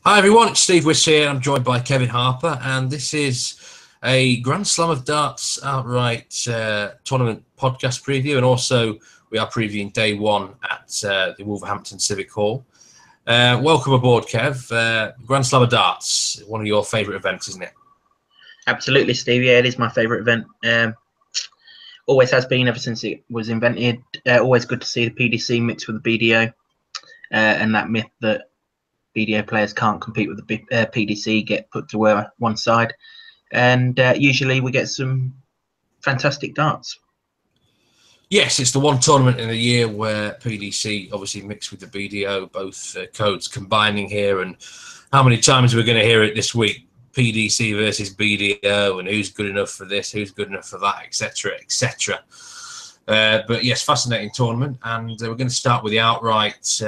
Hi everyone, it's Steve Wiss here. I'm joined by Kevin Harper, and this is a Grand Slam of Darts outright tournament podcast preview, and also we are previewing day one at the Wolverhampton Civic Hall. Welcome aboard, Kev. Grand Slam of Darts, one of your favourite events, isn't it? Absolutely, Steve. Yeah, it is my favourite event. Always has been ever since it was invented. Always good to see the PDC mixed with the BDO, and that myth that BDO players can't compete with the PDC get put to one side. And usually we get some fantastic darts. Yes, it's the one tournament in the year where PDC obviously mixed with the BDO, both codes combining here. And how many times we're going to hear it this week? PDC versus BDO, and who's good enough for this, who's good enough for that, etc., etc. But yes, fascinating tournament, and we're going to start with the outright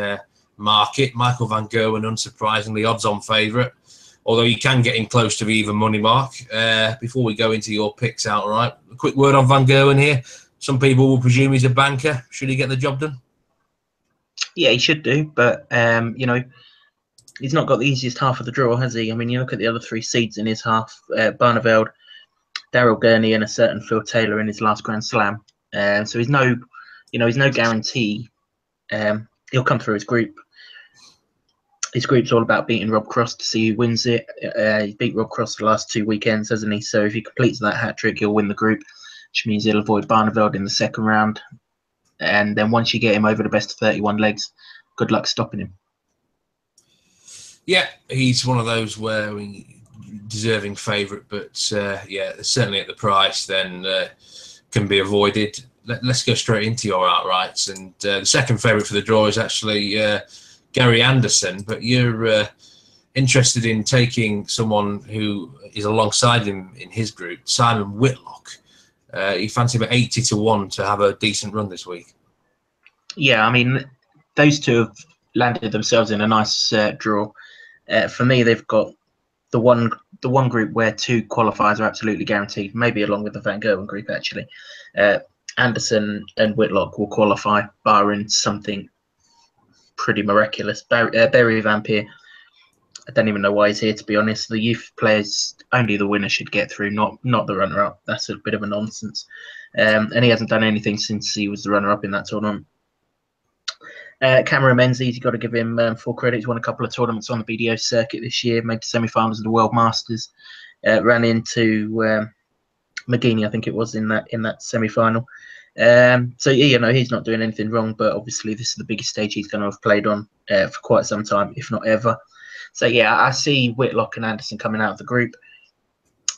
market. Michael van Gerwen, unsurprisingly, odds-on favourite, although you can get him close to the even money mark. Before we go into your picks outright, a quick word on van Gerwen here. Some people will presume he's a banker. Should he get the job done? Yeah, he should do, but he's not got the easiest half of the draw, has he? I mean, you look at the other three seeds in his half: Barneveld, Daryl Gurney, and a certain Phil Taylor in his last Grand Slam. So he's no guarantee he'll come through his group. His group's all about beating Rob Cross to see who wins it. He's beat Rob Cross the last 2 weekends, hasn't he? So if he completes that hat trick, he'll win the group, which means he'll avoid Barneveld in the second round. And then once you get him over the best of 31 legs, good luck stopping him. Yeah, he's one of those where deserving favourite, but yeah, certainly at the price, then can be avoided. Let's go straight into your outrights, and the second favourite for the draw is actually Gary Anderson, but you're interested in taking someone who is alongside him in his group, Simon Whitlock. You fancy about 80 to 1 to have a decent run this week? Yeah, I mean, those two have landed themselves in a nice draw. For me, they've got the one group where 2 qualifiers are absolutely guaranteed, maybe along with the Van Gerwen group, actually. Anderson and Whitlock will qualify, barring something pretty miraculous. Barry Vampire, I don't even know why he's here, to be honest. The youth players, only the winner should get through, not the runner-up. That's a bit of a nonsense. And he hasn't done anything since he was the runner-up in that tournament. Cameron Menzies, you've got to give him full credit. He's won a couple of tournaments on the BDO circuit this year, made the semi-finals of the World Masters, ran into McGeaney, I think it was, in that semi-final. So yeah, he's not doing anything wrong, but obviously this is the biggest stage he's going to have played on for quite some time, if not ever. So yeah, I see Whitlock and Anderson coming out of the group.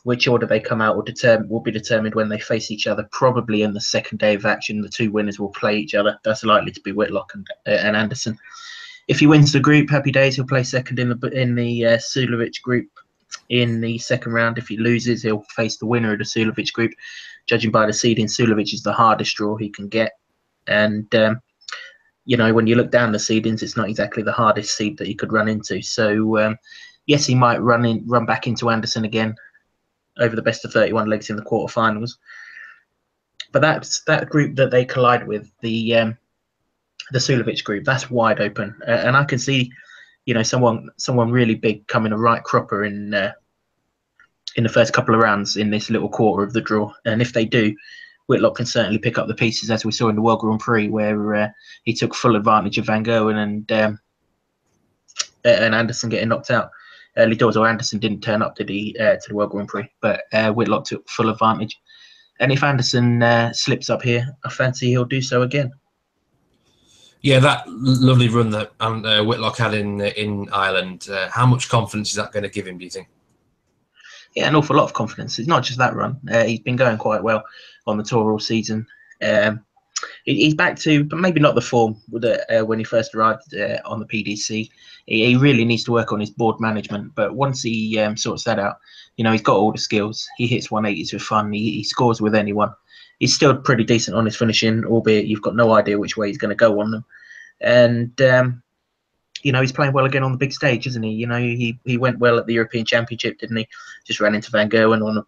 Which order they come out will be determined when they face each other. Probably in the second day of action, the 2 winners will play each other. That's likely to be Whitlock and Anderson. If he wins the group, happy days. He'll play second in the Sulovic group in the second round. If he loses, he'll face the winner of the Sulovic group. Judging by the seeding, Sulovic is the hardest draw he can get. And when you look down the seedings, it's not exactly the hardest seed that he could run into. So yes, he might run back into Anderson again over the best of 31 legs in the quarterfinals. But that's that group that they collide with, the Sulovic group. That's wide open, and I can see, someone really big coming a right cropper in the first couple of rounds in this little quarter of the draw. And if they do, Whitlock can certainly pick up the pieces, as we saw in the World Grand Prix, where he took full advantage of Van Gerwen and Anderson getting knocked out early doors. Or Anderson didn't turn up, did he, to the World Grand Prix? But Whitlock took full advantage. And if Anderson slips up here, I fancy he'll do so again. Yeah, that lovely run that Whitlock had in Ireland. How much confidence is that going to give him, do you think? Yeah, an awful lot of confidence. It's not just that run. He's been going quite well on the tour all season. He's back to, but maybe not the form when he first arrived on the PDC. He really needs to work on his board management. But once he sorts that out, he's got all the skills. He hits 180s with fun. He scores with anyone. He's still pretty decent on his finishing, albeit you've got no idea which way he's going to go on them. And he's playing well again on the big stage, isn't he? He went well at the European Championship, didn't he? Just ran into Van Gerwen on a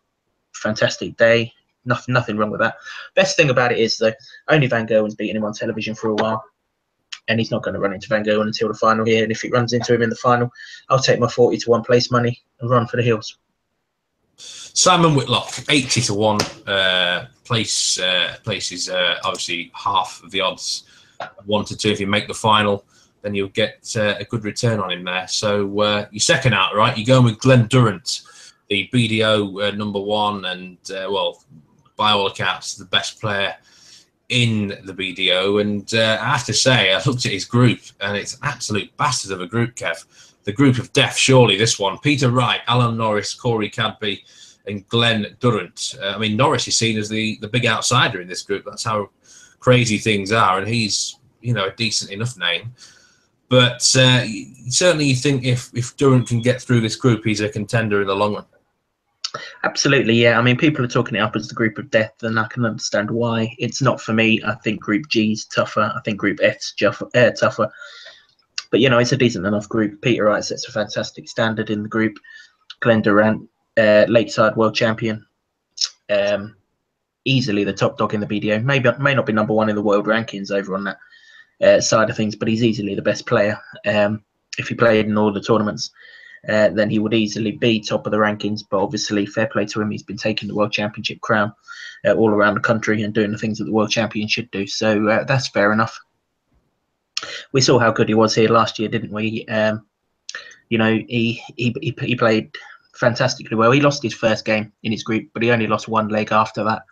fantastic day. Nothing wrong with that. Best thing about it is, though, only Van Gerwen's beaten him on television for a while. and he's not going to run into Van Gogh until the final here. And if he runs into him in the final, I'll take my 40-1 place money and run for the hills. Simon Whitlock, 80-1 place. Place is obviously half of the odds. 1 to 2 if you make the final, then you'll get a good return on him there. So your second outright, you're going with Glen Durrant, the BDO number 1, and well, by all accounts, the best player in the BDO. And I have to say, I looked at his group, and it's an absolute bastard of a group, Kev. The group of death, surely this one. Peter Wright, Alan Norris, Corey Cadby, and Glen Durrant. I mean, Norris is seen as the big outsider in this group. That's how crazy things are, and he's, you know, a decent enough name. But certainly you think if Durrant can get through this group, he's a contender in the long run. Absolutely, yeah. I mean, people are talking it up as the group of death, and I can understand why. It's not for me. I think Group G's tougher. I think Group F's tougher. But, you know, it's a decent enough group. Peter Wright sets a fantastic standard in the group. Glen Durrant, Lakeside world champion. Easily the top dog in the BDO. May not be number 1 in the world rankings over on that side of things, but he's easily the best player. If he played in all the tournaments, then he would easily be top of the rankings. But obviously, fair play to him. He's been taking the World Championship crown all around the country and doing the things that the World Champion should do. So that's fair enough. We saw how good he was here last year, didn't we? You know, he played fantastically well. He lost his first game in his group, but he only lost 1 leg after that.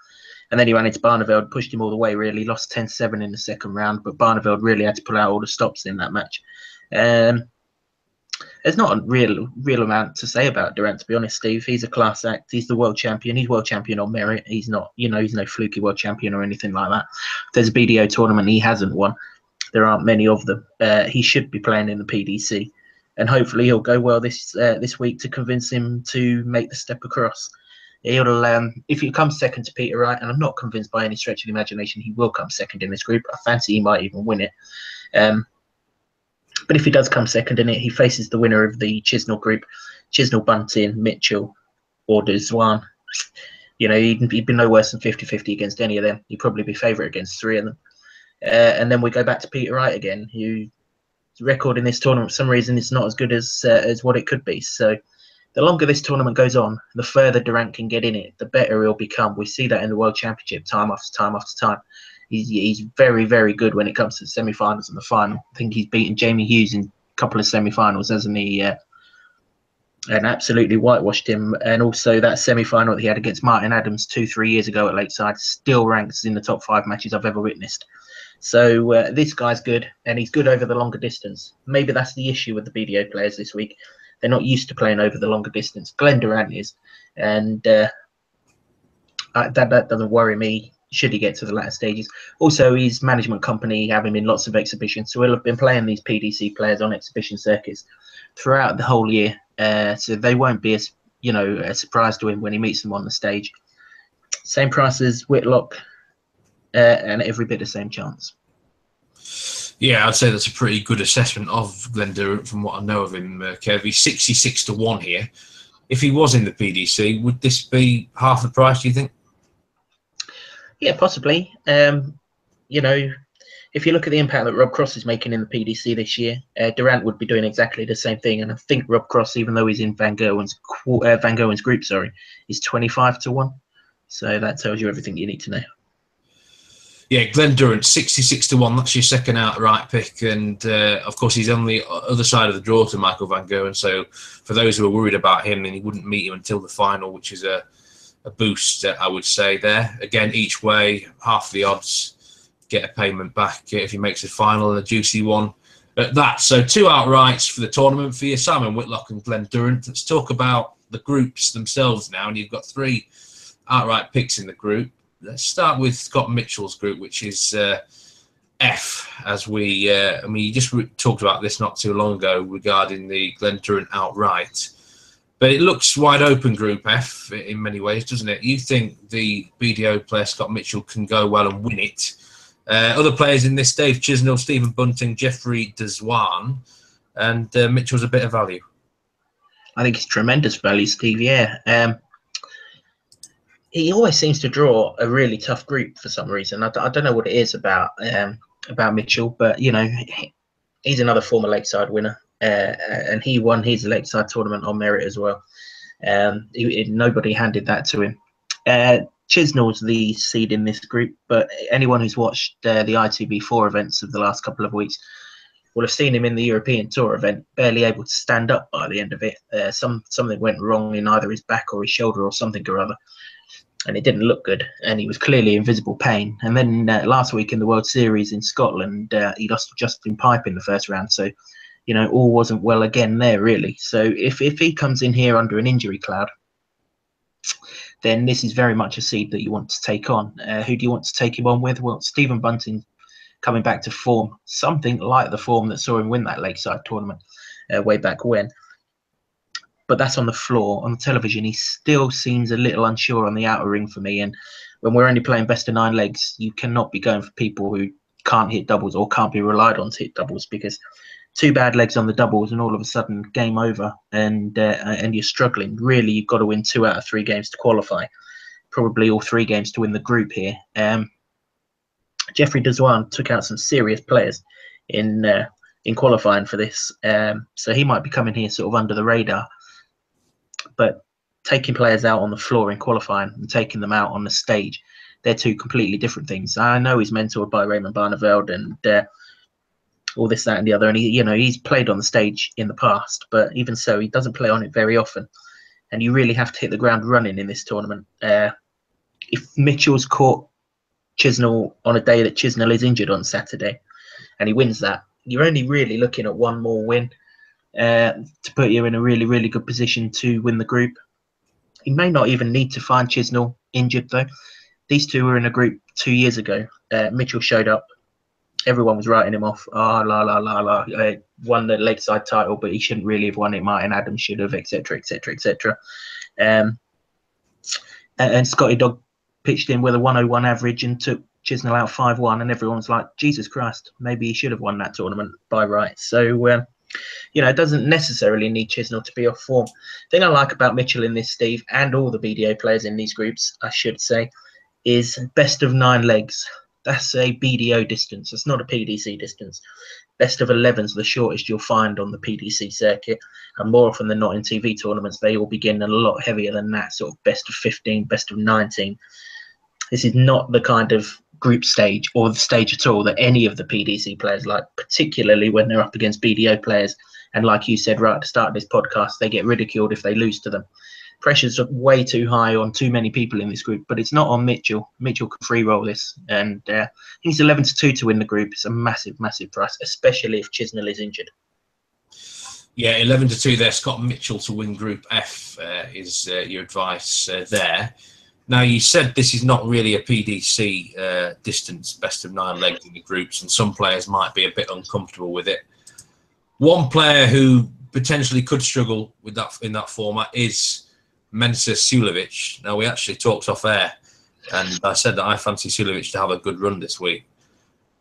And then he ran into Barneveld, pushed him all the way, really. Lost 10-7 in the second round, but Barneveld really had to pull out all the stops in that match. There's not a real amount to say about Durrant, to be honest, Steve. He's a class act. He's the world champion. He's world champion on merit. He's not, you know, he's no fluky world champion or anything like that. If there's a BDO tournament he hasn't won, there aren't many of them. He should be playing in the PDC, and hopefully he'll go well this week to convince him to make the step across. He'll, if he comes second to Peter Wright, and I'm not convinced by any stretch of the imagination he will come second in this group. I fancy he might even win it. But if he does come second in it, he faces the winner of the Chisnell group, Chisnell, Bunting, Mitchell, or Duzwan. You know, he'd be no worse than 50-50 against any of them. He'd probably be favourite against 3 of them. And then we go back to Peter Wright again, whose record in this tournament, for some reason, is not as good as what it could be. So the longer this tournament goes on, the further Durrant can get in it, the better he'll become. We see that in the World Championship time after time after time. He's very, very good when it comes to the semi-finals and the final. I think he's beaten Jamie Hughes in a couple of semi-finals, hasn't he? And absolutely whitewashed him. And also that semi-final that he had against Martin Adams 2-3 years ago at Lakeside still ranks in the top 5 matches I've ever witnessed. So this guy's good, and he's good over the longer distance. Maybe that's the issue with the BDO players this week. They're not used to playing over the longer distance. Glen Durrant is, and that doesn't worry me should he get to the latter stages. Also, his management company have him in lots of exhibitions, so he'll have been playing these PDC players on exhibition circuits throughout the whole year. So they won't be a surprise to him when he meets them on the stage. Same price as Whitlock, and every bit the same chance. Yeah, I'd say that's a pretty good assessment of Glen Durrant from what I know of him, Kev. He's 66-1 here. If he was in the PDC, would this be half the price, do you think? Yeah, possibly. You know, if you look at the impact that Rob Cross is making in the PDC this year, Durrant would be doing exactly the same thing. And I think Rob Cross, even though he's in Van Gowen's group, is 25-1. So that tells you everything you need to know. Yeah, Glen Durrant, 66-1. That's your second outright pick. And, of course, he's on the other side of the draw to Michael Van Gerwen. So for those who are worried about him, then he wouldn't meet him until the final, which is a boost, I would say, there. Again, each way, half the odds, get a payment back if he makes the final, and a juicy one at that. So 2 outrights for the tournament for you, Simon Whitlock and Glen Durrant. Let's talk about the groups themselves now. And you've got 3 outright picks in the group. Let's start with Scott Mitchell's group, which is F, as we, I mean, you just talked about this not too long ago regarding the Glen Durrant outright. But it looks wide open, Group F, in many ways, doesn't it? You think the BDO player, Scott Mitchell, can go well and win it. Other players in this, Dave Chisnell, Stephen Bunting, Jeffrey Duzwan, and Mitchell's a bit of value. I think it's tremendous value, Steve, yeah. He always seems to draw a really tough group for some reason. I don't know what it is about about Mitchell, but you know, he's another former Lakeside winner, and he won his Lakeside tournament on merit as well. Nobody handed that to him. Chisnall's the seed in this group, but anyone who's watched the ITB4 events of the last couple of weeks will have seen him in the European Tour event, barely able to stand up by the end of it. Something went wrong in either his back or his shoulder or something or other, and it didn't look good, and he was clearly in visible pain. And then last week in the World Series in Scotland, he lost to Justin Pipe in the first round, so you know, all wasn't well again there, really. So if he comes in here under an injury cloud, then this is very much a seed that you want to take on. Who do you want to take him on with? Well, Stephen Bunting coming back to form, something like the form that saw him win that Lakeside tournament way back when. But that's on the floor. On the television, he still seems a little unsure on the outer ring for me. And when we're only playing best of 9 legs, you cannot be going for people who can't hit doubles or can't be relied on to hit doubles, because 2 bad legs on the doubles and all of a sudden game over, and you're struggling. Really, you've got to win 2 out of 3 games to qualify, probably all 3 games to win the group here. Jeffrey Deswan took out some serious players in qualifying for this, so he might be coming here sort of under the radar. But taking players out on the floor in qualifying and taking them out on the stage, they're 2 completely different things. I know he's mentored by Raymond Barneveld and all this, that, and the other, and he's played on the stage in the past, but even so, he doesn't play on it very often. And you really have to hit the ground running in this tournament. If Mitchell's caught Chisnall on a day that Chisnall is injured on Saturday, and he wins that, you're only really looking at 1 more win to put you in a really, really good position to win the group. He may not even need to find Chisnall injured, though. These 2 were in a group 2 years ago. Mitchell showed up. Everyone was writing him off. Won the Lakeside title, but he shouldn't really have won it. Martin Adams should have, etc., etc., etc. And Scotty Dog pitched in with a 101 average and took Chisnall out 5-1, and everyone's like, Jesus Christ, maybe he should have won that tournament by right. So, it doesn't necessarily need Chisnall to be off form. The thing I like about Mitchell in this, Steve, and all the BDO players in these groups, I should say, is best of 9 legs. That's a BDO distance. It's not a PDC distance. Best of 11's the shortest you'll find on the PDC circuit, and more often than not in TV tournaments, they all begin a lot heavier than that, sort of best of 15, best of 19. This is not the kind of group stage or the stage at all that any of the PDC players like, particularly when they're up against BDO players. And like you said right at the start of this podcast, they get ridiculed if they lose to them. Pressure's way too high on too many people in this group, but it's not on Mitchell. Mitchell can free roll this, and he's 11-2 to win the group. It's a massive, massive price, especially if Chisnall is injured. Yeah, 11-2 there. Scott Mitchell to win Group F is your advice there. Now, you said this is not really a PDC distance, best of 9 legs in the groups, and some players might be a bit uncomfortable with it. One player who potentially could struggle with that in that format is Mensa Sulevic. Now, we actually talked off air, and I said that I fancy Sulevic to have a good run this week.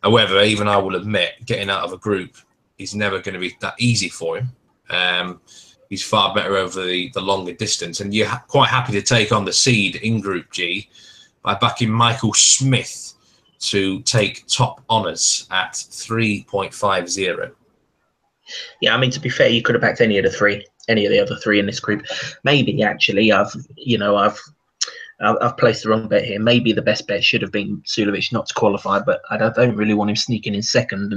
However, even I will admit, getting out of a group is never going to be that easy for him. He's far better over the longer distance, and you're quite happy to take on the seed in Group G by backing Michael Smith to take top honours at 3.50. Yeah, I mean, to be fair, you could have backed any of the other 3 in this group. Maybe actually, I've placed the wrong bet here. Maybe the best bet should have been Sulevic not to qualify, but I don't really want him sneaking in second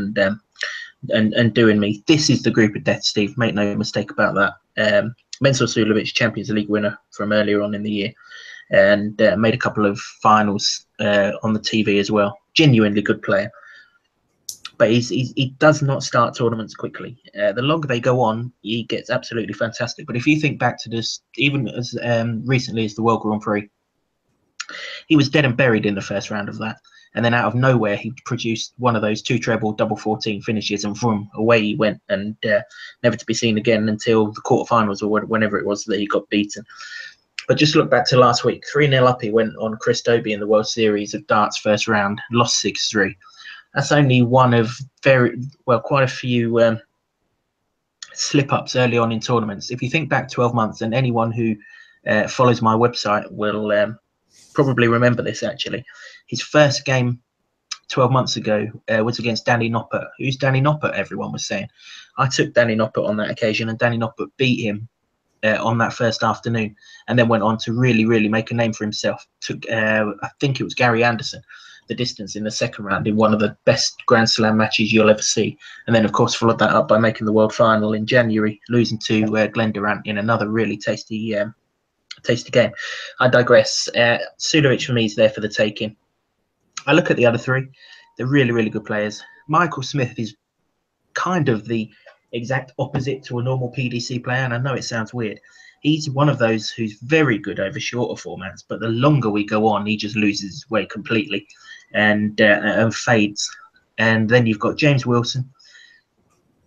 and doing me. This is the group of death, Steve. Make no mistake about that. Mensa Sulevic, Champions League winner from earlier on in the year, and made a couple of finals on the TV as well. Genuinely good player. But he does not start tournaments quickly. The longer they go on, he gets absolutely fantastic. But if you think back to this, even as recently as the World Grand Prix, he was dead and buried in the first round of that. And then out of nowhere, he produced one of those 2 treble, double 14 finishes, and vroom, away he went, and never to be seen again until the quarterfinals or whenever it was that he got beaten. But just look back to last week. 3-0 up he went on Chris Dobie in the World Series of Darts first round, lost 6-3. That's only one of quite a few slip-ups early on in tournaments. If you think back 12 months, and anyone who follows my website will probably remember this, actually. His first game 12 months ago was against Danny Noppert. Who's Danny Noppert? Everyone was saying. I took Danny Noppert on that occasion, and Danny Noppert beat him on that first afternoon, and then went on to really make a name for himself. Took, I think it was Gary Anderson, the distance in the second round in one of the best Grand Slam matches you'll ever see. And then, of course, followed that up by making the world final in January, losing to Glenn Durant in another really tasty game. I digress. Sulovic for me is there for the taking. I look at the other three. They're really good players. Michael Smith is kind of the exact opposite to a normal PDC player, and I know it sounds weird. He's one of those who's very good over shorter formats, but the longer we go on, he just loses his way completely and fades. And then you've got James Wilson.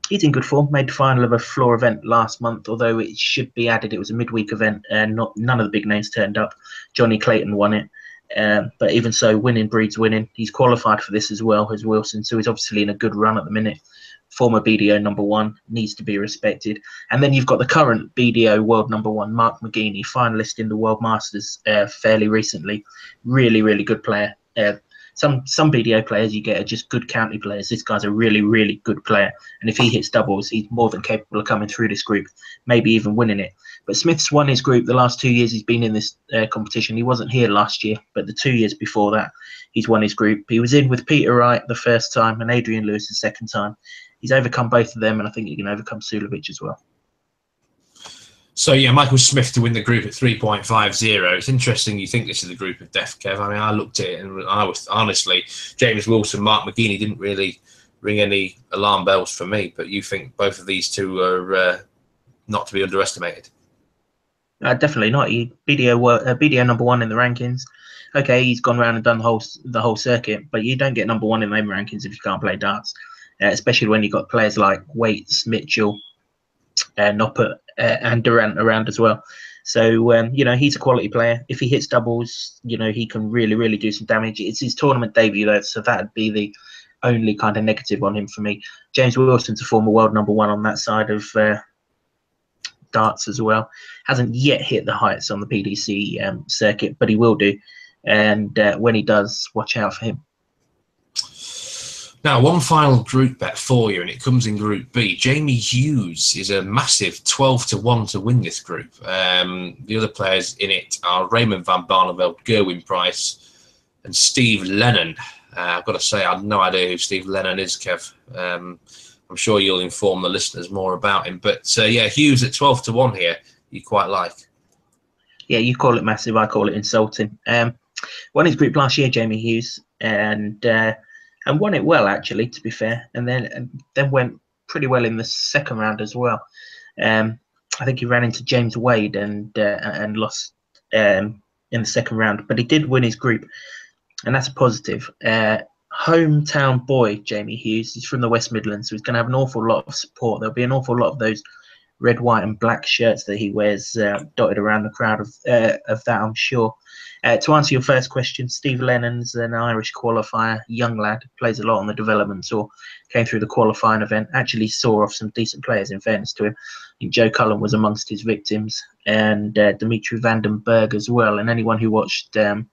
He's in good form. Made the final of a floor event last month, although it should be added it was a midweek event and none of the big names turned up. Johnny Clayton won it. But even so, winning breeds winning. He's qualified for this as well as Wilson, so he's obviously in a good run at the minute. Former BDO #1, needs to be respected. And then you've got the current BDO world #1, Mark McGeaney, finalist in the World Masters fairly recently. Really good player. Some BDO players you get are just good county players. This guy's a really good player, and if he hits doubles, he's more than capable of coming through this group, maybe even winning it. But Smith's won his group the last 2 years he's been in this competition. He wasn't here last year, but the 2 years before that, he's won his group. He was in with Peter Wright the first time and Adrian Lewis the second time. He's overcome both of them, and I think he can overcome Sulovic as well. So, yeah, Michael Smith to win the group at 3.50. It's interesting you think this is the group of death, Kev. I mean, I looked at it and I was honestly, James Wilson, Mark McGeaney didn't really ring any alarm bells for me, but you think both of these two are not to be underestimated? Definitely not. BDO #1 in the rankings. Okay, he's gone around and done the whole circuit, but you don't get #1 in them rankings if you can't play darts, especially when you've got players like Waits, Mitchell, Noppert, and Durant around as well. So, he's a quality player. If he hits doubles, he can really do some damage. It's his tournament debut, though, so that'd be the only kind of negative on him for me. James Wilson's a former world #1 on that side of darts as well. Hasn't yet hit the heights on the PDC circuit, but he will do. And when he does, watch out for him. Now, one final group bet for you, and it comes in Group B. Jamie Hughes is a massive 12-1 to win this group. The other players in it are Raymond van Barneveld, Gerwin Price, and Steve Lennon. I've got to say, I have no idea who Steve Lennon is, Kev. I'm sure you'll inform the listeners more about him. But, yeah, Hughes at 12-1 here, you quite like. Yeah, you call it massive, I call it insulting. Won his group last year, Jamie Hughes, and won it well, actually, to be fair, and then went pretty well in the second round as well. I think he ran into James Wade and lost in the second round, but he did win his group, and that's a positive. Hometown boy, Jamie Hughes, he's from the West Midlands, so he's going to have an awful lot of support. There'll be an awful lot of those red, white, and black shirts that he wears dotted around the crowd of that, I'm sure. To answer your first question, Steve Lennon's an Irish qualifier, young lad, plays a lot on the development tour, came through the qualifying event, actually saw off some decent players, in fairness to him. I think Joe Cullen was amongst his victims, and Dimitri van den Berg as well. And anyone who watched the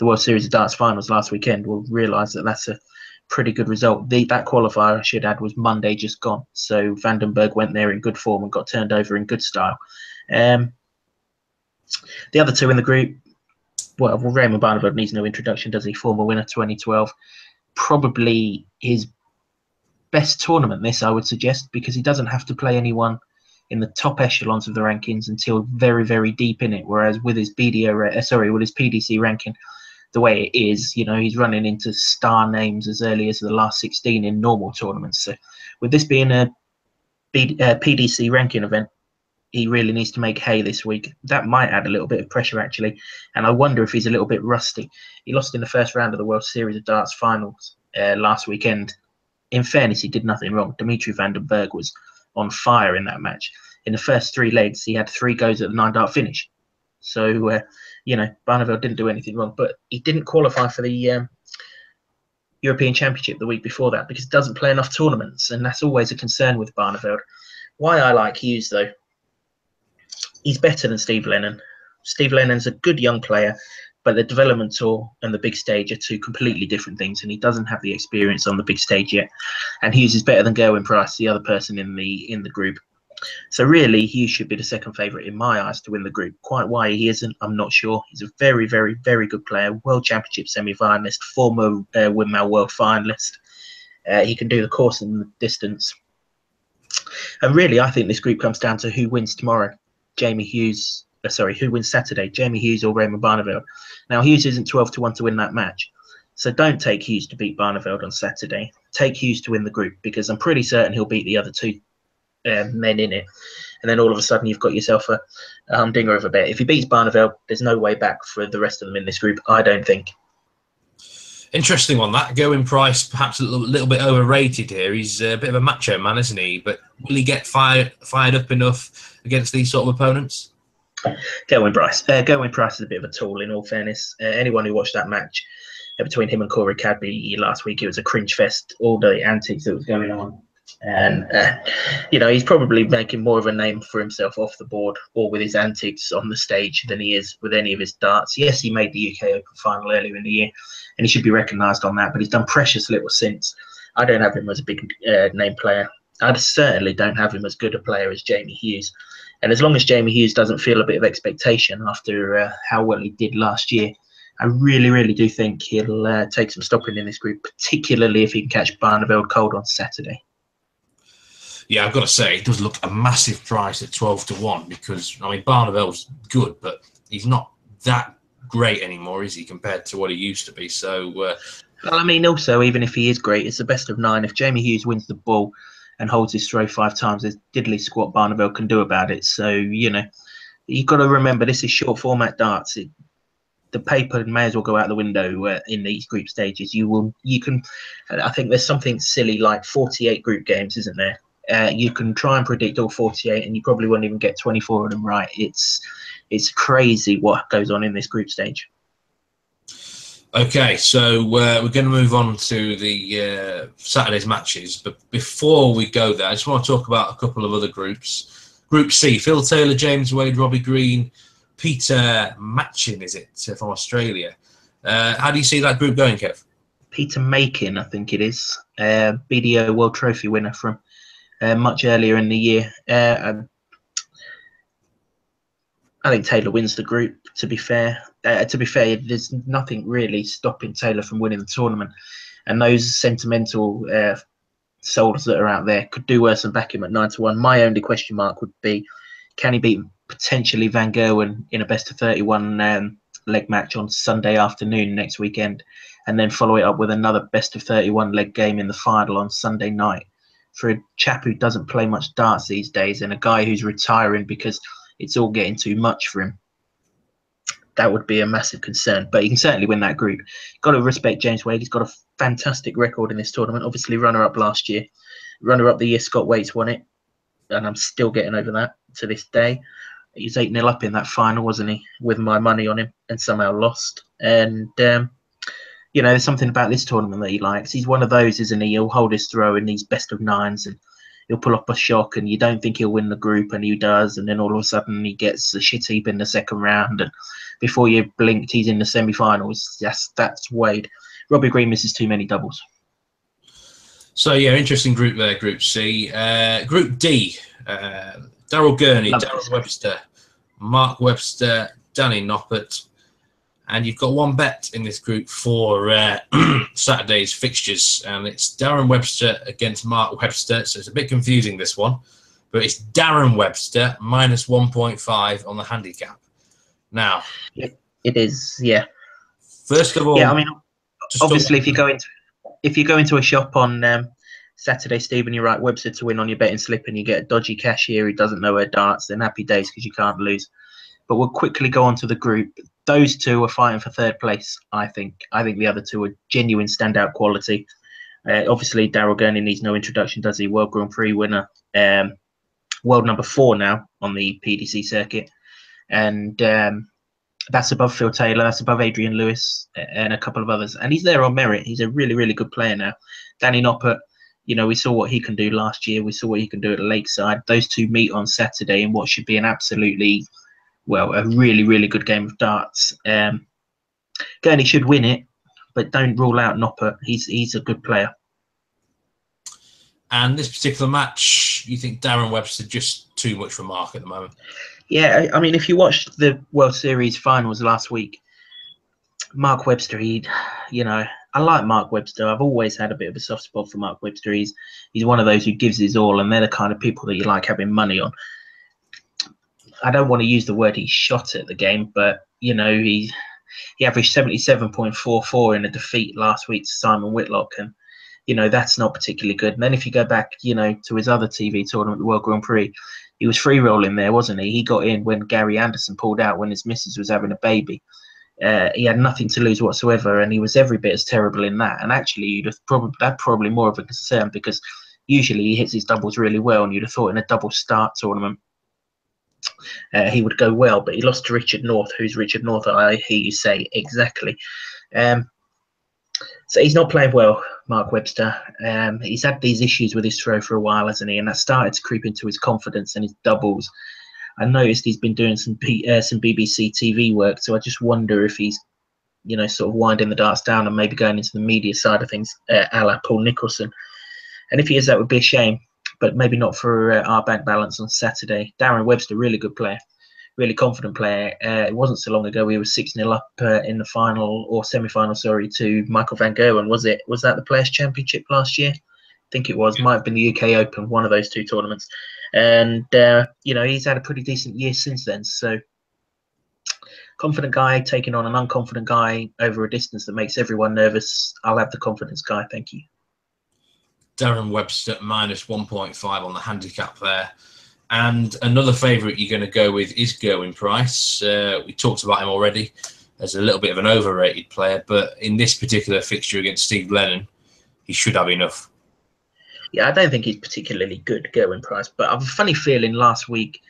World Series of Darts finals last weekend will realise that that's a pretty good result. That qualifier, I should add, was Monday just gone. So van den Berg went there in good form and got turned over in good style. The other two in the group, well, Raymond Barneveld needs no introduction, does he? Former winner 2012. Probably his best tournament, this, I would suggest, because he doesn't have to play anyone in the top echelons of the rankings until very deep in it. Whereas with his with his PDC ranking, the way it is, he's running into star names as early as the last 16 in normal tournaments. So with this being a PDC ranking event, he really needs to make hay this week. That might add a little bit of pressure, actually. And I wonder if he's a little bit rusty. He lost in the first round of the World Series of Darts finals last weekend. In fairness, he did nothing wrong. Dimitri van den Berg was on fire in that match. In the first 3 legs, he had 3 goes at the 9-dart finish. So, Barneveld didn't do anything wrong. But he didn't qualify for the European Championship the week before that because he doesn't play enough tournaments. And that's always a concern with Barneveld. Why I like Hughes, though, he's better than Steve Lennon. Steve Lennon's a good young player, But the development tour and the big stage are two completely different things, and he doesn't have the experience on the big stage yet. And Hughes is better than Gerwyn Price, the other person in the group. So really, Hughes should be the second favourite in my eyes to win the group. Quite why he isn't, I'm not sure. He's a very, very, very good player. World Championship semi-finalist, former Windmill World finalist. He can do the course and the distance. And really, I think this group comes down to who wins tomorrow. Who wins Saturday? Jamie Hughes or Raymond Barneveld. Now, Hughes isn't 12-1 to win that match. So don't take Hughes to beat Barneveld on Saturday. Take Hughes to win the group, because I'm pretty certain he'll beat the other two men in it. And then all of a sudden you've got yourself a humdinger of a bet. If he beats Barneveld, there's no way back for the rest of them in this group, I don't think. Interesting on that. Gerwyn Price, perhaps a little bit overrated here. He's a bit of a macho man, isn't he? But will he get fired up enough against these sort of opponents? Gerwyn Price is a bit of a tool, in all fairness. Anyone who watched that match between him and Corey Cadby last week, it was a cringe fest, all the antics that was going on. And, he's probably making more of a name for himself off the board or with his antics on the stage than he is with any of his darts. Yes, he made the UK Open final earlier in the year, and he should be recognised on that, but he's done precious little since. I don't have him as a big name player. I certainly don't have him as good a player as Jamie Hughes. And as long as Jamie Hughes doesn't feel a bit of expectation after how well he did last year, I really, really do think he'll take some stopping in this group, particularly if he can catch Barneveld cold on Saturday. Yeah, I've got to say, it does look a massive price at 12-1, because, I mean, Barneveld's good, but he's not that great anymore, is he, compared to what he used to be? So, well, I mean, also, even if he is great, it's the best of 9. If Jamie Hughes wins the ball and holds his throw 5 times, there's diddly squat Barneveld can do about it. So, you've got to remember, this is short format darts. The paper may as well go out the window in these group stages. I think there's something silly like 48 group games, isn't there? You can try and predict all 48, and you probably won't even get 24 of them right. It's crazy what goes on in this group stage. Okay, so we're going to move on to the Saturday's matches. But before we go there, I just want to talk about a couple of other groups. Group C, Phil Taylor, James Wade, Robbie Green, Peter Machin, is it, from Australia? How do you see that group going, Kev? Peter Machin, I think it is. BDO World Trophy winner from much earlier in the year. I think Taylor wins the group, to be fair. There's nothing really stopping Taylor from winning the tournament. And those sentimental souls that are out there could do worse than back him at 9-1. My only question mark would be, can he beat potentially Van Gerwen in a best of 31 leg match on Sunday afternoon next weekend, and then follow it up with another best of 31 leg game in the final on Sunday night? For a chap who doesn't play much darts these days, and a guy who's retiring because it's all getting too much for him, that would be a massive concern. But he can certainly win that group. Got to respect James Wade. He's got a fantastic record in this tournament. Obviously, runner-up last year. Runner-up the year Scott Waits won it, and I'm still getting over that to this day. He was 8-0 up in that final, wasn't he, with my money on him, and somehow lost. And there's something about this tournament that he likes. He's one of those, isn't he? He'll hold his throw in these best of 9s, and he'll pull up a shock, and you don't think he'll win the group, and he does. And then all of a sudden he gets a shit heap in the second round, and before you blinked, he's in the semi-finals. That's Wade. Robbie Green misses too many doubles. So, yeah, interesting group there, Group C. Group D, Daryl Gurney, Darren Webster, Mark Webster, Danny Noppert. And you've got one bet in this group for Saturday's fixtures, and it's Darren Webster against Mark Webster. So it's a bit confusing, this one. But it's Darren Webster minus 1.5 on the handicap. Now, it is, yeah. First of all, yeah. I mean, obviously, if you go into a shop on Saturday, Stephen, you write Webster to win on your betting slip, and you get a dodgy cashier who doesn't know her darts, then happy days because you can't lose. But we'll quickly go on to the group. Those two are fighting for third place, I think. I think the other two are genuine standout quality. Obviously, Daryl Gurney needs no introduction, does he? World Grand Prix winner. World number 4 now on the PDC circuit. And that's above Phil Taylor. That's above Adrian Lewis and a couple of others. And he's there on merit. He's a really, really good player now. Danny Noppert, we saw what he can do last year. We saw what he can do at Lakeside. Those two meet on Saturday in what should be an absolutely... a really, really good game of darts. Gurney should win it, but don't rule out Noppert. He's a good player. And this particular match, you think Darren Webster just too much for Mark at the moment? Yeah, I mean, if you watched the World Series finals last week, Mark Webster, I like Mark Webster. I've always had a bit of a soft spot for Mark Webster. He's one of those who gives his all, and they're the kind of people that you like having money on. I don't want to use the word he shot at the game, but he averaged 77.44 in a defeat last week to Simon Whitlock, and that's not particularly good. And then if you go back, to his other TV tournament, the World Grand Prix, he was free rolling there, wasn't he? He got in when Gary Anderson pulled out when his missus was having a baby. He had nothing to lose whatsoever, and he was every bit as terrible in that. And actually, you'd have probably more of a concern, because usually he hits his doubles really well, and you'd have thought in a double start tournament he would go well. But he lost to Richard North, who's Richard North, I hear you say exactly. So he's not playing well, Mark Webster. He's had these issues with his throw for a while, hasn't he? And that started to creep into his confidence and his doubles. I noticed he's been doing some BBC TV work, so I just wonder if he's, sort of winding the darts down and maybe going into the media side of things, a la Paul Nicholson. And if he is, that would be a shame, but maybe not for our bank balance on Saturday. Darren Webster, really good player, really confident player. It wasn't so long ago we were 6-0 up in the final or semi-final, to Michael van Gerwen. Was that the Players' Championship last year? I think it was. Might have been the UK Open, one of those two tournaments. And he's had a pretty decent year since then. So confident guy taking on an unconfident guy over a distance that makes everyone nervous. I'll have the confidence guy. Thank you. Darren Webster minus 1.5 on the handicap there. And another favourite you're going to go with is Gerwyn Price. We talked about him already as a little bit of an overrated player, but in this particular fixture against Steve Lennon, he should have enough. Yeah, I don't think he's particularly good, Gerwyn Price, but I have a funny feeling last week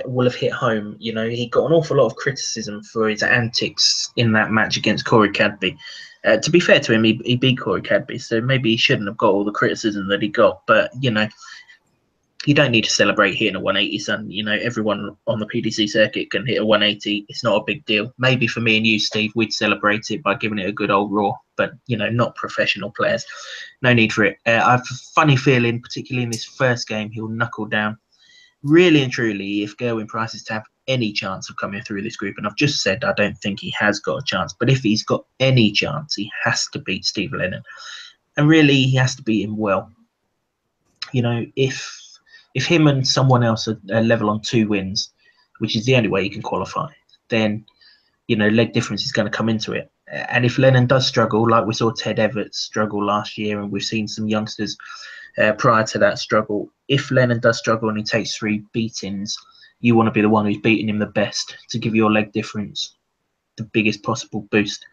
will have hit home. He got an awful lot of criticism for his antics in that match against Corey Cadby. To be fair to him, he beat Corey Cadby, so maybe he shouldn't have got all the criticism that he got. But, you don't need to celebrate hitting a 180, son. Everyone on the PDC circuit can hit a 180. It's not a big deal. Maybe for me and you, Steve, we'd celebrate it by giving it a good old roar. But, not professional players. No need for it. I have a funny feeling, particularly in this first game, he'll knuckle down. Really and truly, if Gerwyn Price is to have any chance of coming through this group, and I've just said I don't think he has got a chance, but if he's got any chance, he has to beat Steve Lennon. And really, he has to beat him well. If him and someone else are level on 2 wins, which is the only way you can qualify, then, leg difference is going to come into it. And if Lennon does struggle, like we saw Ted Everett struggle last year, and we've seen some youngsters prior to that struggle, if Lennon does struggle and he takes 3 beatings, you want to be the one who's beating him the best to give your leg difference the biggest possible boost.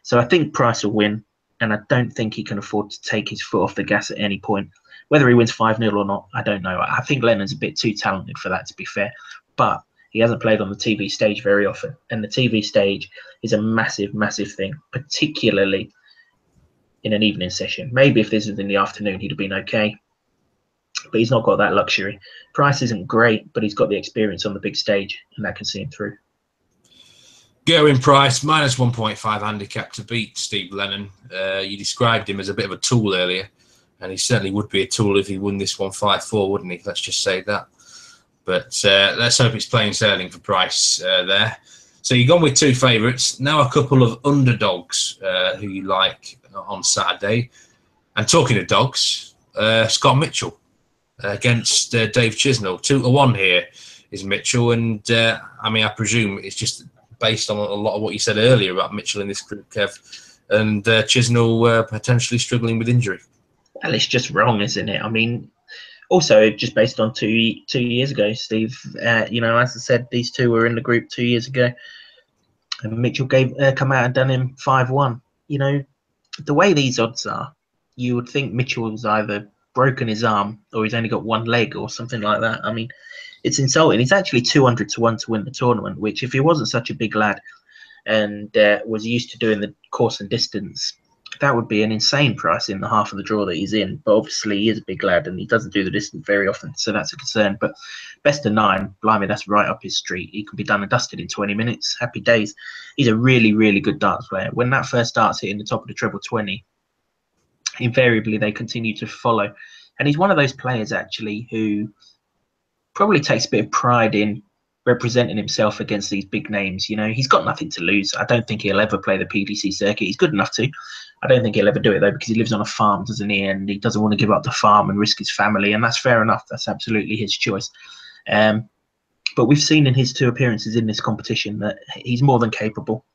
So I think Price will win, and I don't think he can afford to take his foot off the gas at any point. Whether he wins 5-0 or not, I don't know. I think Lennon's a bit too talented for that, to be fair. But he hasn't played on the TV stage very often. And the TV stage is a massive, massive thing, particularly in an evening session. Maybe if this was in the afternoon, he'd have been okay. But he's not got that luxury. Price isn't great, but he's got the experience on the big stage, and that can see him through. Gerwyn Price, minus 1.5 handicap to beat Steve Lennon. You described him as a bit of a tool earlier. And he certainly would be a tool if he won this one 5-4, wouldn't he? Let's just say that. But let's hope it's plain sailing for Price there. So you've gone with 2 favourites. Now a couple of underdogs who you like on Saturday. And talking of dogs, Scott Mitchell against Dave Chisnell. 2-1 here is Mitchell. And I presume it's just based on a lot of what you said earlier about Mitchell in this group, Kev. And Chisnell potentially struggling with injury. Well, it's just wrong, isn't it? Also just based on two years ago, Steve. As I said, these two were in the group 2 years ago, and Mitchell come out and done him 5-1. The way these odds are, you would think Mitchell's either broken his arm or he's only got one leg or something like that. It's insulting. He's actually 200 to 1 to win the tournament, which if he wasn't such a big lad and was used to doing the course and distance that would be an insane price in the half of the draw that he's in. But obviously, he is a big lad and he doesn't do the distance very often, so that's a concern. But best of 9, blimey, that's right up his street. He can be done and dusted in 20 minutes. Happy days. He's a really, really good darts player. When that first starts hitting the top of the treble 20, invariably they continue to follow. And he's one of those players, actually, who probably takes a bit of pride in representing himself against these big names. You know, he's got nothing to lose. I don't think he'll ever play the PDC circuit. He's good enough to. I don't think he'll ever do it, though, because he lives on a farm, doesn't he? And he doesn't want to give up the farm and risk his family. And that's fair enough. That's absolutely his choice. But we've seen in his 2 appearances in this competition that he's more than capable.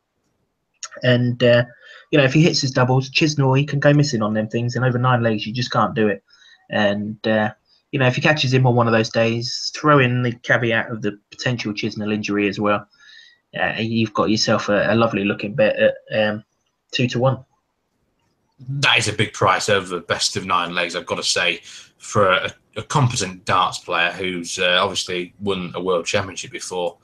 And, you know, if he hits his doubles, Chisnall, he can go missing on them things. And over 9 legs, you just can't do it. And, you know, if he catches him on one of those days, throw in the caveat of the potential Chisnall injury as well. You've got yourself a lovely looking bet at 2-1. That is a big price over best of 9 legs, I've got to say, for a competent darts player who's obviously won a world championship before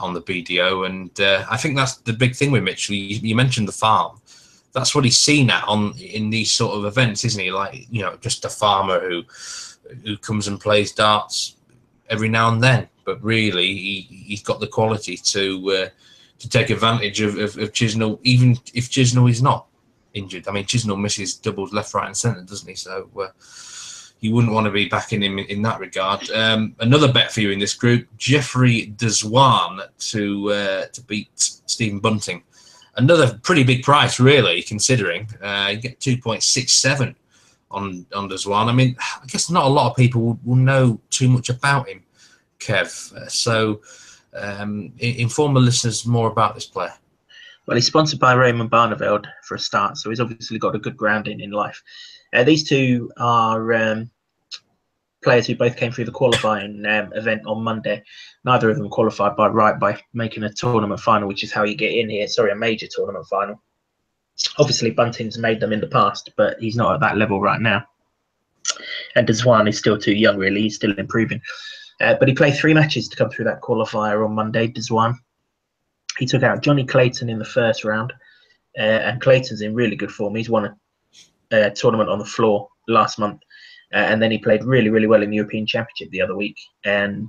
on the BDO. And I think that's the big thing with Mitchell. You mentioned the farm. That's what he's seen at in these sort of events, isn't he? Like, you know, just a farmer who comes and plays darts every now and then. But really, he's got the quality to take advantage of Chisnall, even if Chisnall is not injured. I mean, Chisnall misses doubles left, right and centre, doesn't he? So you wouldn't want to be backing him in that regard. Another bet for you in this group, Jeffrey Deswan to beat Stephen Bunting. Another pretty big price, really, considering. You get 2.67 on Deswan. I mean, I guess not a lot of people will know too much about him, Kev. So inform the listeners more about this player. Well, he's sponsored by Raymond Barneveld for a start, so he's obviously got a good grounding in life. These two are players who both came through the qualifying event on Monday. Neither of them qualified by making a tournament final, which is how you get in here. Sorry, a major tournament final. Obviously, Bunting's made them in the past, but he's not at that level right now. And Deswan is still too young, really. He's still improving. But he played 3 matches to come through that qualifier on Monday, Deswan. He took out Johnny Clayton in the first round, and Clayton's in really good form. He's won a tournament on the floor last month, and then he played really, really well in the European Championship the other week, and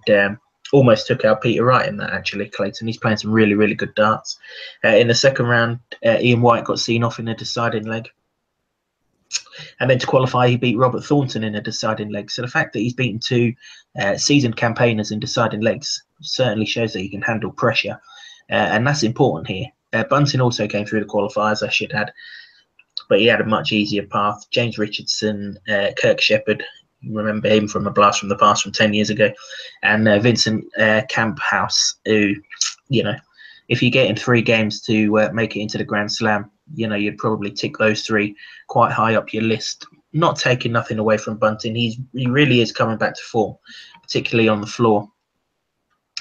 almost took out Peter Wright in that, actually, Clayton. He's playing some really, really good darts. In the second round, Ian White got seen off in a deciding leg. And then to qualify, he beat Robert Thornton in a deciding leg. So the fact that he's beaten 2 seasoned campaigners in deciding legs certainly shows that he can handle pressure. And that's important here. Bunting also came through the qualifiers, I should add, but he had a much easier path. James Richardson, Kirk Shepherd, you remember him from a blast from the past from 10 years ago, and Vincent Camphouse, who, you know, if you get in 3 games to make it into the Grand Slam, you know, you'd probably tick those 3 quite high up your list. Not taking nothing away from Bunting. He really is coming back to form, particularly on the floor.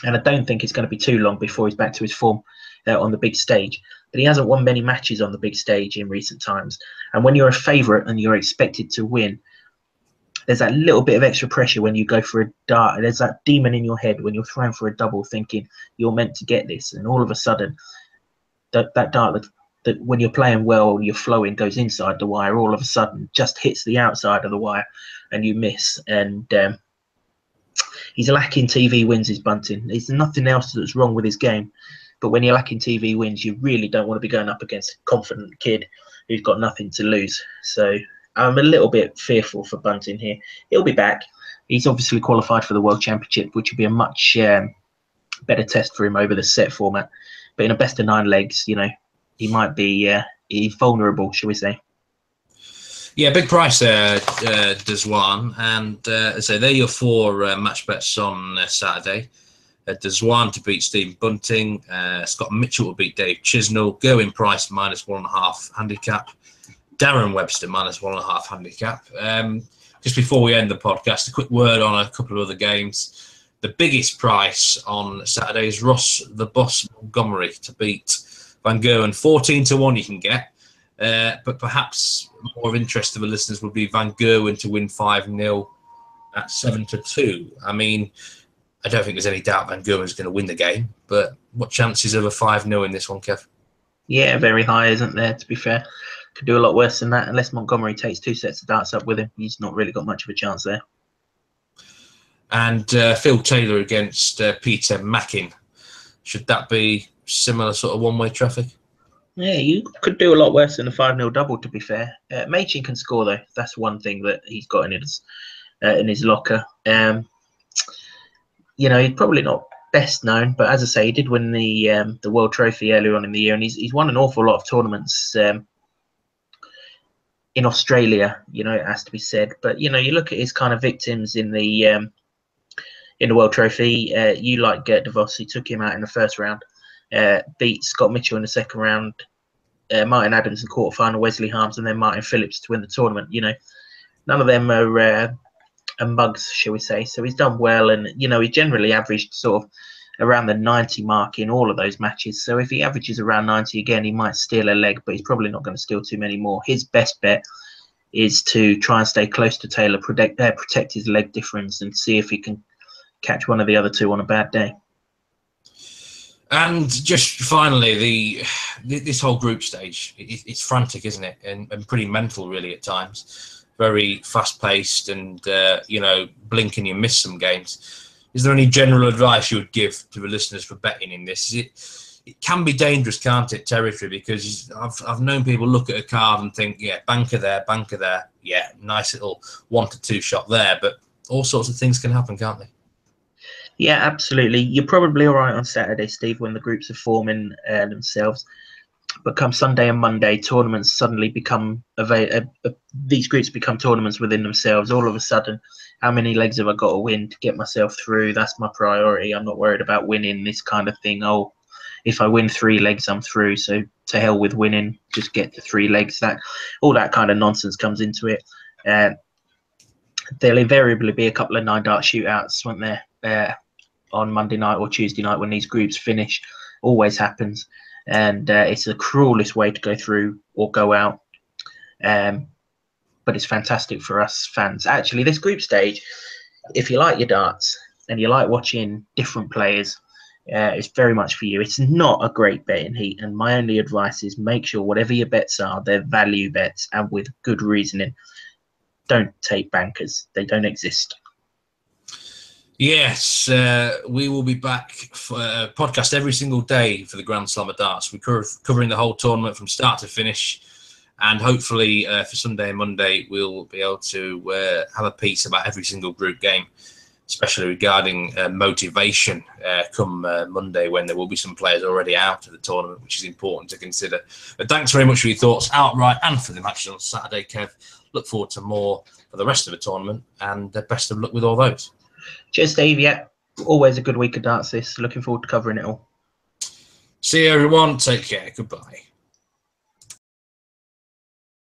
And I don't think it's going to be too long before he's back to his form on the big stage. But he hasn't won many matches on the big stage in recent times. And when you're a favourite and you're expected to win, there's that little bit of extra pressure when you go for a dart. There's that demon in your head when you're throwing for a double thinking you're meant to get this. And all of a sudden, that dart that when you're playing well, you're flowing, goes inside the wire, all of a sudden just hits the outside of the wire and you miss. And he's lacking TV wins, is Bunting. There's nothing else that's wrong with his game. But when you're lacking TV wins, you really don't want to be going up against a confident kid who's got nothing to lose. So I'm a little bit fearful for Bunting here. He'll be back. He's obviously qualified for the World Championship, which will be a much better test for him over the set format. But in a best of 9 legs, you know, he might be vulnerable, shall we say. Yeah, big price there, Deswan. And so they're your 4 match bets on Saturday. Deswan to beat Stephen Bunting. Scott Mitchell to beat Dave Chisnall. Gerwin Price -1.5 handicap. Darren Webster -1.5 handicap. Just before we end the podcast, a quick word on a couple of other games. The biggest price on Saturday is Ross the Boss Montgomery to beat Van Gerwen. 14-1 you can get. But perhaps more of interest to the listeners would be Van Gerwen to win 5-0 at 7-2. I mean, I don't think there's any doubt Van Gerwen's going to win the game, but what chances of a 5-0 in this one, Kev? Yeah, very high, isn't there, to be fair? Could do a lot worse than that, unless Montgomery takes 2 sets of darts up with him. He's not really got much of a chance there. And Phil Taylor against Peter Mackin. Should that be similar sort of one-way traffic? Yeah, you could do a lot worse than a 5-0 double, to be fair. Machin can score, though. That's one thing that he's got in his locker. You know, he's probably not best known, but as I say, he did win the World Trophy earlier on in the year, and he's won an awful lot of tournaments in Australia. You know, it has to be said. But you know, you look at his kind of victims in the World Trophy. You like Gert de Vos, he took him out in the first round. Beat Scott Mitchell in the second round. Martin Adams in quarterfinal, Wesley Harms, and then Martin Phillips to win the tournament. You know, none of them are mugs, shall we say. So he's done well, and you know, he generally averaged sort of around the 90 mark in all of those matches. So if he averages around 90 again, he might steal a leg, but he's probably not going to steal too many more. His best bet is to try and stay close to Taylor, protect his leg difference, and see if he can catch one of the other two on a bad day. And just finally, this whole group stage, it's frantic, isn't it? And pretty mental, really, at times. Very fast-paced, and you know, blink and you miss some games. Is there any general advice you would give to the listeners for betting in this? It can be dangerous, can't it, territory? Because I've known people look at a card and think, yeah, banker there, yeah, nice little 1 to 2 shot there, but all sorts of things can happen, can't they? Yeah, absolutely. You're probably all right on Saturday, Steve, when the groups are forming themselves. But come Sunday and Monday, tournaments suddenly become these groups become tournaments within themselves. All of a sudden, how many legs have I got to win to get myself through? That's my priority. I'm not worried about winning this kind of thing. Oh, if I win 3 legs, I'm through. So to hell with winning, just get the 3 legs. That all that kind of nonsense comes into it. There'll invariably be a couple of 9-dart shootouts, won't there, on Monday night or Tuesday night when these groups finish. Always happens. And it's the cruelest way to go through or go out. But it's fantastic for us fans. Actually, this group stage, if you like your darts and you like watching different players, it's very much for you. It's not a great betting heat. And my only advice is make sure whatever your bets are, they're value bets and with good reasoning. Don't take bankers. They don't exist. Yes, we will be back for a podcast every single day for the Grand Slam of Darts. We're covering the whole tournament from start to finish, and hopefully for Sunday and Monday we'll be able to have a piece about every single group game, especially regarding motivation come Monday, when there will be some players already out of the tournament, which is important to consider. But thanks very much for your thoughts outright and for the matches on Saturday, Kev. Look forward to more for the rest of the tournament, and best of luck with all those. Cheers, Steve. Yeah, always a good week of darts this. Looking forward to covering it all. See you, everyone. Take care. Goodbye.